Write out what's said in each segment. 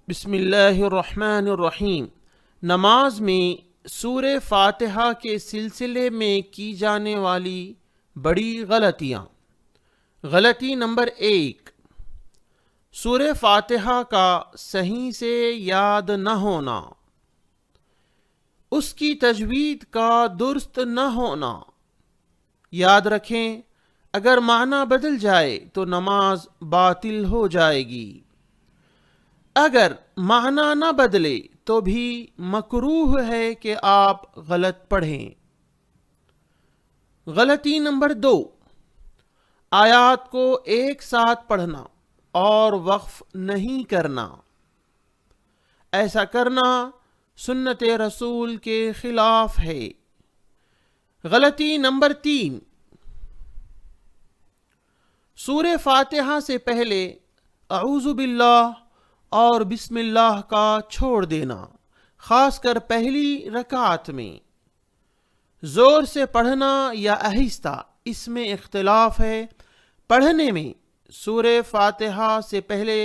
بسم اللہ الرحمن الرحیم۔ نماز میں سورہ فاتحہ کے سلسلے میں کی جانے والی بڑی غلطیاں۔ غلطی نمبر 1، سورہ فاتحہ کا صحیح سے یاد نہ ہونا، اس کی تجوید کا درست نہ ہونا۔ یاد رکھیں، اگر معنی بدل جائے تو نماز باطل ہو جائے گی، اگر معنی نہ بدلے تو بھی مکروہ ہے کہ آپ غلط پڑھیں۔ غلطی نمبر 2، آیات کو ایک ساتھ پڑھنا اور وقف نہیں کرنا۔ ایسا کرنا سنت رسول کے خلاف ہے۔ غلطی نمبر 3، سورہ فاتحہ سے پہلے اعوذ باللہ اور بسم اللہ کا چھوڑ دینا، خاص کر پہلی رکعت میں۔ زور سے پڑھنا یا آہستہ، اس میں اختلاف ہے۔ پڑھنے میں سورہ فاتحہ سے پہلے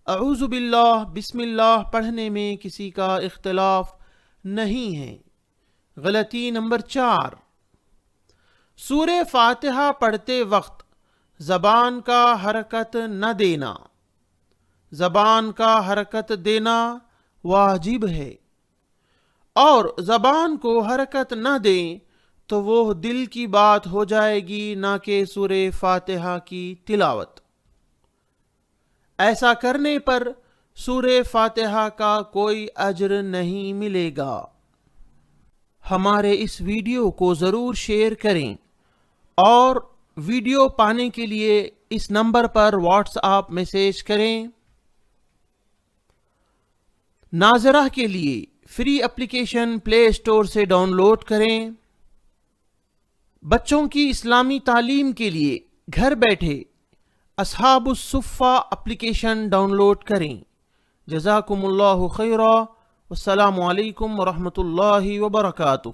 اعوذ باللہ بسم اللہ پڑھنے میں کسی کا اختلاف نہیں ہے۔ غلطی نمبر 4، سورہ فاتحہ پڑھتے وقت زبان کا حرکت نہ دینا۔ زبان کا حرکت دینا واجب ہے، اور زبان کو حرکت نہ دیں تو وہ دل کی بات ہو جائے گی، نہ کہ سورہ فاتحہ کی تلاوت۔ ایسا کرنے پر سورہ فاتحہ کا کوئی اجر نہیں ملے گا۔ ہمارے اس ویڈیو کو ضرور شیئر کریں، اور ویڈیو پانے کے لیے اس نمبر پر واٹس ایپ میسیج کریں۔ ناظرہ کے لیے فری اپلیکیشن پلے اسٹور سے ڈاؤن لوڈ کریں۔ بچوں کی اسلامی تعلیم کے لیے گھر بیٹھے اصحاب الصفہ اپلیکیشن ڈاؤن لوڈ کریں۔ جزاکم اللہ خیرا، والسلام علیکم ورحمۃ اللہ وبرکاتہ۔